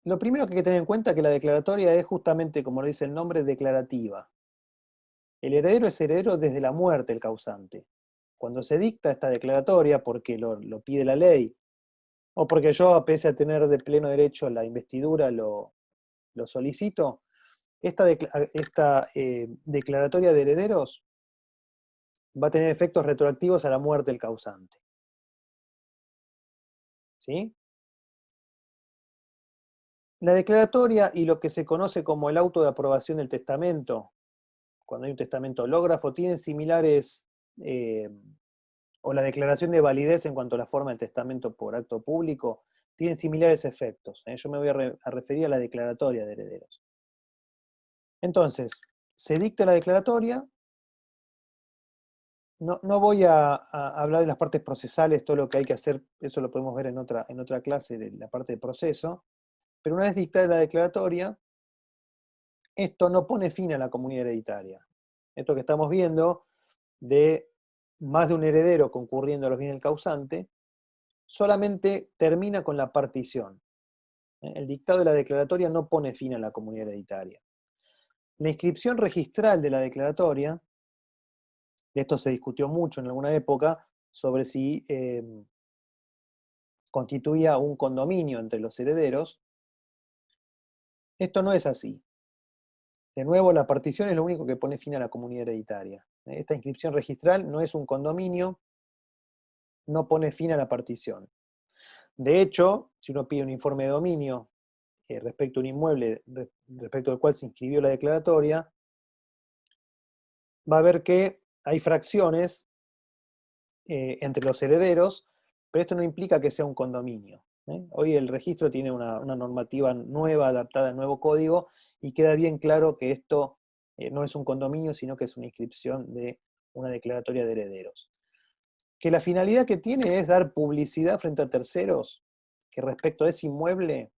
Lo primero que hay que tener en cuenta es que la declaratoria es justamente, como lo dice el nombre, declarativa. El heredero es heredero desde la muerte del causante. Cuando se dicta esta declaratoria, porque lo pide la ley, o porque yo, pese a tener de pleno derecho la investidura, lo solicito, esta declaratoria de herederos va a tener efectos retroactivos a la muerte del causante. ¿Sí? La declaratoria y lo que se conoce como el auto de aprobación del testamento, cuando hay un testamento hológrafo, tienen similares, o la declaración de validez en cuanto a la forma del testamento por acto público, tienen similares efectos. Yo me voy a referir a la declaratoria de herederos. Entonces, se dicta la declaratoria. No voy a hablar de las partes procesales, todo lo que hay que hacer, eso lo podemos ver en otra clase de la parte de proceso, pero una vez dictada la declaratoria, esto no pone fin a la comunidad hereditaria. Esto que estamos viendo de más de un heredero concurriendo a los bienes del causante, solamente termina con la partición. El dictado de la declaratoria no pone fin a la comunidad hereditaria. La inscripción registral de la declaratoria, de esto se discutió mucho en alguna época, sobre si constituía un condominio entre los herederos. Esto no es así. De nuevo, la partición es lo único que pone fin a la comunidad hereditaria. Esta inscripción registral no es un condominio, no pone fin a la partición. De hecho, si uno pide un informe de dominio respecto a un inmueble respecto al cual se inscribió la declaratoria, va a ver que hay fracciones entre los herederos, pero esto no implica que sea un condominio. Hoy el registro tiene una normativa nueva, adaptada al nuevo código, y queda bien claro que esto no es un condominio, sino que es una inscripción de una declaratoria de herederos. Que la finalidad que tiene es dar publicidad frente a terceros, que respecto a ese inmueble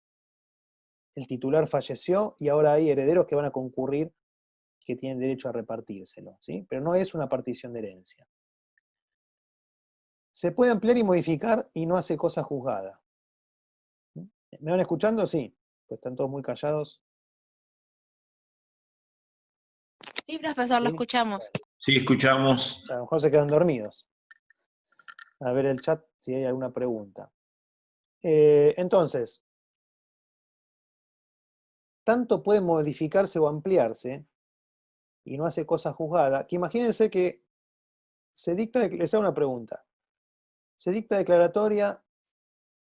el titular falleció y ahora hay herederos que van a concurrir que tienen derecho a repartírselo, ¿sí? Pero no es una partición de herencia. Se puede ampliar y modificar y no hace cosa juzgada. ¿Me van escuchando? Sí. Pues están todos muy callados. Sí, profesor, lo ¿Sí? escuchamos. Sí, escuchamos. A lo mejor se quedan dormidos. A ver el chat si hay alguna pregunta. Entonces, tanto puede modificarse o ampliarse y no hace cosa juzgada, que imagínense que se dicta, les hago una pregunta, se dicta declaratoria,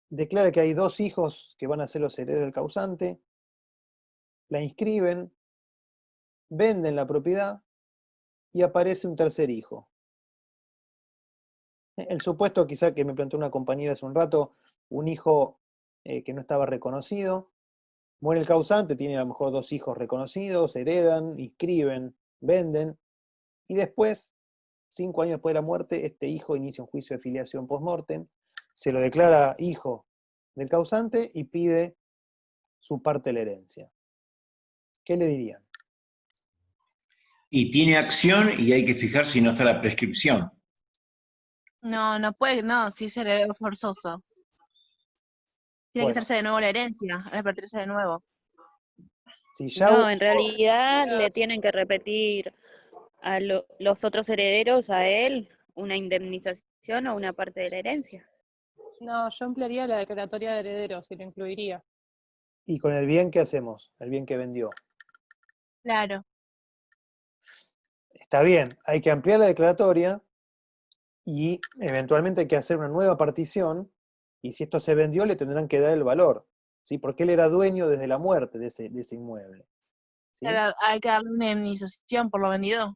declara que hay dos hijos que van a ser los herederos del causante, la inscriben, venden la propiedad y aparece un tercer hijo. El supuesto quizá que me planteó una compañera hace un rato, un hijo que no estaba reconocido, muere el causante, tiene a lo mejor dos hijos reconocidos, heredan, inscriben, venden, y después, 5 años después de la muerte, este hijo inicia un juicio de filiación post-mortem, se lo declara hijo del causante y pide su parte de la herencia. ¿Qué le dirían? Y tiene acción y hay que fijar si no está la prescripción. No, no puede, no, si es heredero forzoso. Tiene que Bueno, hacerse de nuevo la herencia, repartirse de nuevo. si ya No, en realidad le tienen que repetir a los otros herederos a él una indemnización o una parte de la herencia. No, yo emplearía la declaratoria de herederos y lo incluiría. ¿y con el bien qué hacemos? El bien que vendió. Claro. Está bien, hay que ampliar la declaratoria y eventualmente hay que hacer una nueva partición, y si esto se vendió le tendrán que dar el valor, ¿sí? Porque él era dueño desde la muerte de ese inmueble. ¿Sí? Claro, hay que darle una indemnización por lo vendido.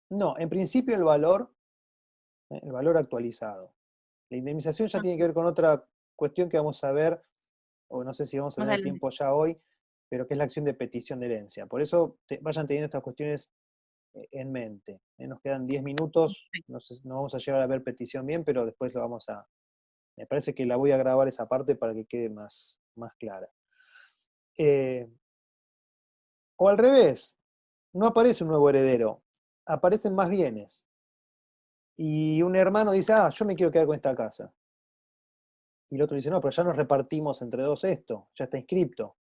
No, en principio el valor actualizado. La indemnización ya tiene que ver con otra cuestión que vamos a ver, o no sé si vamos a Más tener adelante. tiempo ya hoy, pero que es la acción de petición de herencia. Por eso vayan teniendo estas cuestiones en mente. Nos quedan 10 minutos, no sé, no vamos a llegar a ver petición bien, pero después lo vamos a... Me parece que la voy a grabar esa parte para que quede más clara. O al revés, no aparece un nuevo heredero, aparecen más bienes. Y un hermano dice, yo me quiero quedar con esta casa. Y el otro dice, no, pero ya nos repartimos entre dos esto, ya está inscripto.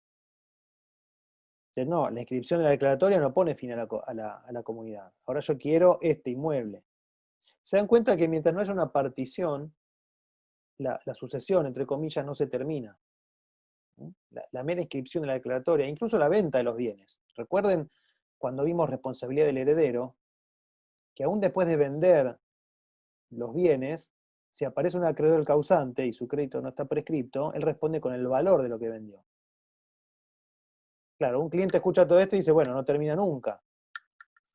Dice, no, la inscripción de la declaratoria no pone fin a la comunidad. Ahora yo quiero este inmueble. Se dan cuenta que mientras no haya una partición, la sucesión, entre comillas, no se termina. La mera inscripción de la declaratoria, incluso la venta de los bienes. Recuerden cuando vimos responsabilidad del heredero, que aún después de vender los bienes, si aparece un acreedor del causante y su crédito no está prescripto, él responde con el valor de lo que vendió. Claro, un cliente escucha todo esto y dice, bueno, no termina nunca.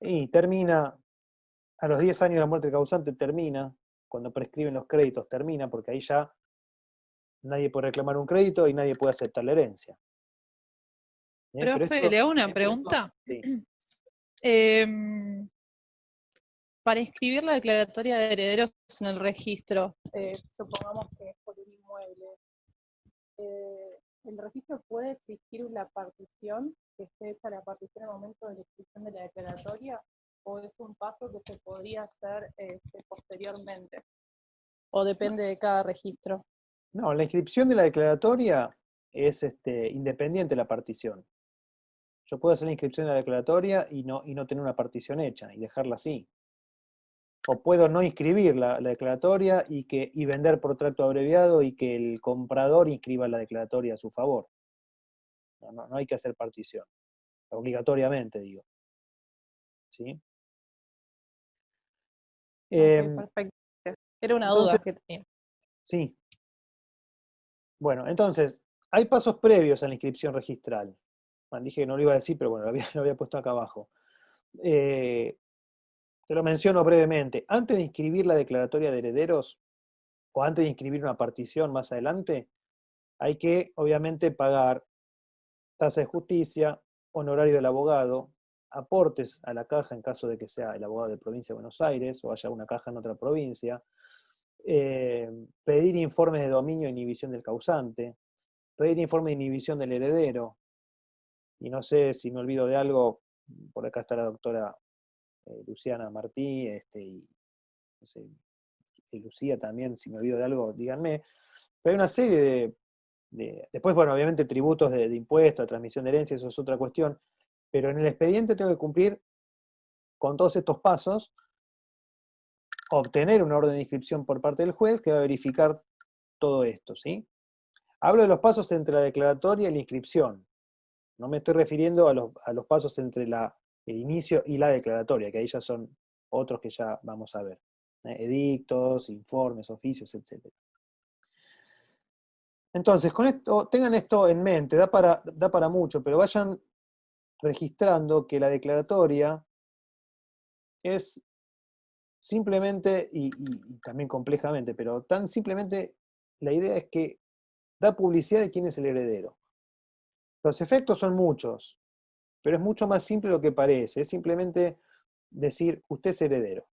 Y termina, a los 10 años de la muerte del causante termina, cuando prescriben los créditos termina, porque ahí ya nadie puede reclamar un crédito y nadie puede aceptar la herencia. Pero Profe, esto- le hago una pregunta. sí. Para inscribir la declaratoria de herederos en el registro, supongamos que es por un inmueble, ¿el registro puede exigir la partición, que esté hecha la partición al momento de la inscripción de la declaratoria, o es un paso que se podría hacer posteriormente? ¿O depende de cada registro? No, la inscripción de la declaratoria es independiente de la partición. Yo puedo hacer la inscripción de la declaratoria y no tener una partición hecha y dejarla así. O puedo no inscribir la declaratoria y vender por tracto abreviado y que el comprador inscriba la declaratoria a su favor. No hay que hacer partición. Obligatoriamente, digo. ¿Sí? Ok, perfecto. Era una duda Entonces, que tenía. sí. Bueno, entonces, hay pasos previos a la inscripción registral. Bueno, dije que no lo iba a decir, pero bueno, lo había puesto acá abajo. Te lo menciono brevemente. Antes de inscribir la declaratoria de herederos, o antes de inscribir una partición más adelante, hay que, obviamente, pagar tasa de justicia, honorario del abogado, aportes a la caja en caso de que sea el abogado de provincia de Buenos Aires o haya una caja en otra provincia, pedir informes de dominio e inhibición del causante, pedir informe de inhibición del heredero, y no sé si me olvido de algo, por acá está la doctora Luciana Martí, y no sé, y Lucía también, si me olvido de algo, díganme, pero hay una serie después, bueno, obviamente tributos de impuestos, de transmisión de herencia, eso es otra cuestión, pero en el expediente tengo que cumplir con todos estos pasos, obtener una orden de inscripción por parte del juez que va a verificar todo esto, ¿sí? Hablo de los pasos entre la declaratoria y la inscripción, no me estoy refiriendo a los pasos entre el inicio y la declaratoria, que ahí ya son otros que ya vamos a ver, edictos, informes, oficios, etc. Entonces, con esto, tengan esto en mente, da para mucho, pero vayan registrando que la declaratoria es simplemente, y también complejamente, pero tan simplemente, la idea es que da publicidad de quién es el heredero. Los efectos son muchos, pero es mucho más simple de lo que parece, es simplemente decir, usted es heredero,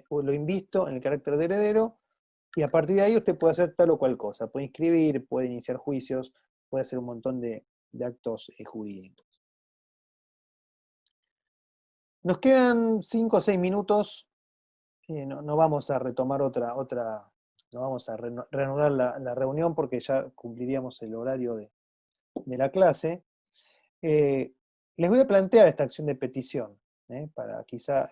o lo invisto en el carácter de heredero, y a partir de ahí usted puede hacer tal o cual cosa, puede inscribir, puede iniciar juicios, puede hacer un montón de actos jurídicos. Nos quedan 5 o 6 minutos, no vamos a retomar no vamos a reanudar la reunión porque ya cumpliríamos el horario de la clase. Les voy a plantear esta acción de petición, para quizá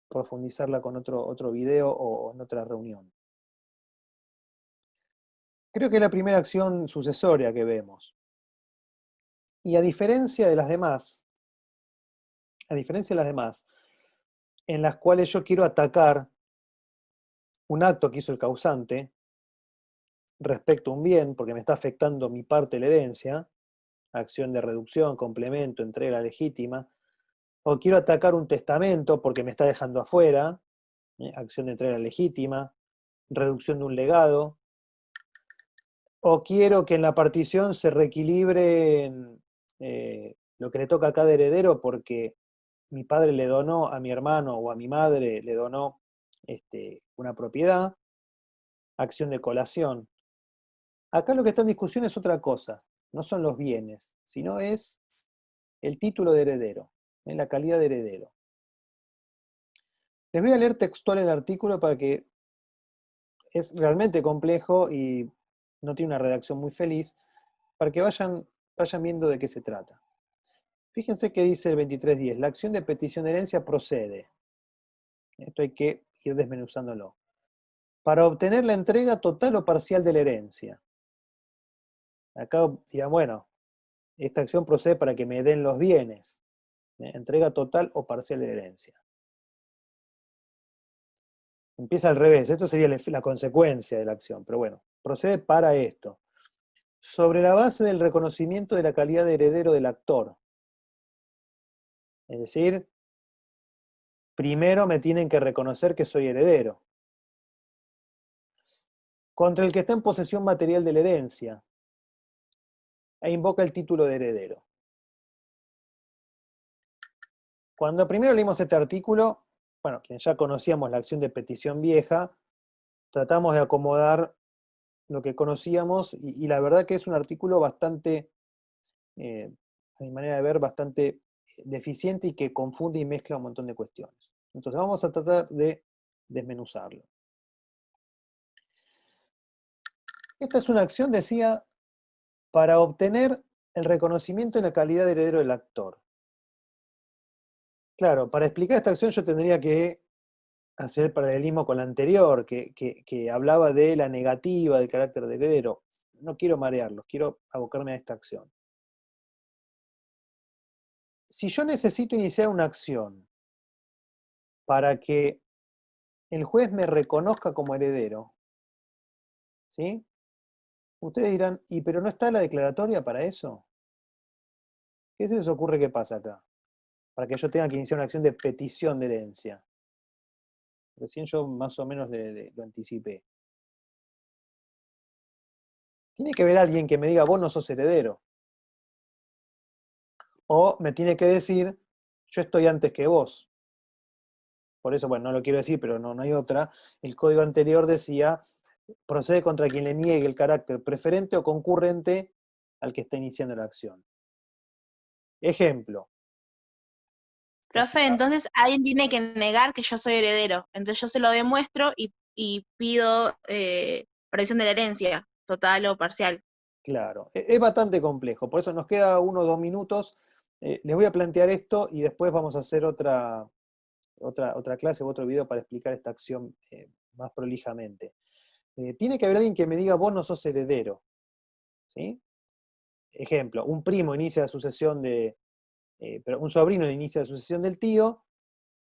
profundizarla con otro video o en otra reunión. Creo que es la primera acción sucesoria que vemos. Y a diferencia de las demás, en las cuales yo quiero atacar un acto que hizo el causante respecto a un bien, porque me está afectando mi parte de la herencia, acción de reducción, complemento, entrega legítima, o quiero atacar un testamento porque me está dejando afuera, acción de entrega legítima, reducción de un legado, o quiero que en la partición se reequilibre lo que le toca a cada heredero porque mi padre le donó a mi hermano o a mi madre, le donó una propiedad, acción de colación. Acá lo que está en discusión es otra cosa, no son los bienes, sino es el título de heredero, la calidad de heredero. Les voy a leer textual el artículo para que es realmente complejo y no tiene una redacción muy feliz, para que vayan viendo de qué se trata. Fíjense que dice el 2310, la acción de petición de herencia procede. Esto hay que ir desmenuzándolo. Para obtener la entrega total o parcial de la herencia. Acá digan, bueno, esta acción procede para que me den los bienes. Entrega total o parcial de la herencia. Empieza al revés, esto sería la consecuencia de la acción, pero bueno, procede para esto. Sobre la base del reconocimiento de la calidad de heredero del actor. Es decir, primero me tienen que reconocer que soy heredero. Contra el que está en posesión material de la herencia. E invoca el título de heredero. Cuando primero leímos este artículo, bueno, quienes ya conocíamos la acción de petición vieja, tratamos de acomodar lo que conocíamos y la verdad que es un artículo bastante, a mi manera de ver, bastante deficiente y que confunde y mezcla un montón de cuestiones. Entonces vamos a tratar de desmenuzarlo. Esta es una acción, decía, para obtener el reconocimiento y la calidad de heredero del actor. Claro, para explicar esta acción yo tendría que hacer el paralelismo con la anterior, que hablaba de la negativa del carácter de heredero. No quiero marearlos, quiero abocarme a esta acción. Si yo necesito iniciar una acción para que el juez me reconozca como heredero, ¿sí? Ustedes dirán, ¿y pero no está la declaratoria para eso? ¿Qué se les ocurre que pasa acá? Para que yo tenga que iniciar una acción de petición de herencia. Recién yo más o menos lo anticipé. Tiene que haber alguien que me diga, vos no sos heredero. O me tiene que decir, yo estoy antes que vos. Por eso, bueno, no lo quiero decir, pero no hay otra. El código anterior decía, procede contra quien le niegue el carácter preferente o concurrente al que está iniciando la acción. Ejemplo. Profe, entonces alguien tiene que negar que yo soy heredero. Entonces yo se lo demuestro y pido protección de la herencia, total o parcial. Claro, es bastante complejo, por eso nos queda 1 o 2 minutos. Les voy a plantear esto y después vamos a hacer otra clase o otro video para explicar esta acción más prolijamente. Tiene que haber alguien que me diga, vos no sos heredero. ¿Sí? Ejemplo, un primo inicia la sucesión pero un sobrino inicia la sucesión del tío,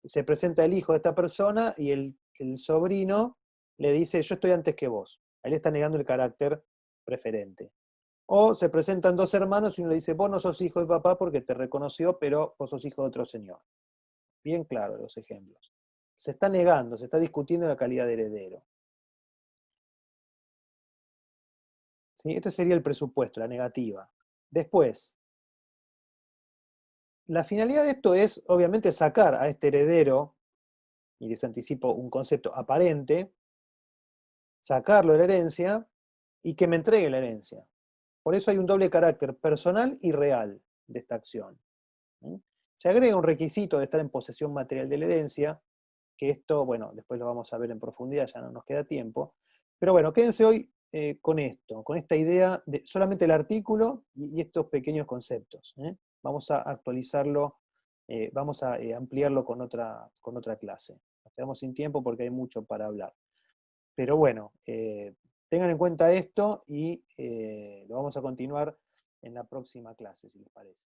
se presenta el hijo de esta persona y el sobrino le dice, yo estoy antes que vos. Ahí le está negando el carácter preferente. O se presentan 2 hermanos y uno le dice, vos no sos hijo de papá porque te reconoció, pero vos sos hijo de otro señor. Bien claro los ejemplos. Se está negando, se está discutiendo la calidad de heredero. ¿Sí? Este sería el presupuesto, la negativa. Después, la finalidad de esto es, obviamente, sacar a este heredero, y les anticipo un concepto aparente, sacarlo de la herencia y que me entregue la herencia. Por eso hay un doble carácter personal y real de esta acción. ¿Sí? Se agrega un requisito de estar en posesión material de la herencia, que esto, bueno, después lo vamos a ver en profundidad, ya no nos queda tiempo. Pero bueno, quédense hoy con esto, con esta idea de solamente el artículo y estos pequeños conceptos. Vamos a actualizarlo, vamos a ampliarlo con otra clase. Nos quedamos sin tiempo porque hay mucho para hablar. Pero bueno, tengan en cuenta esto y lo vamos a continuar en la próxima clase, si les parece.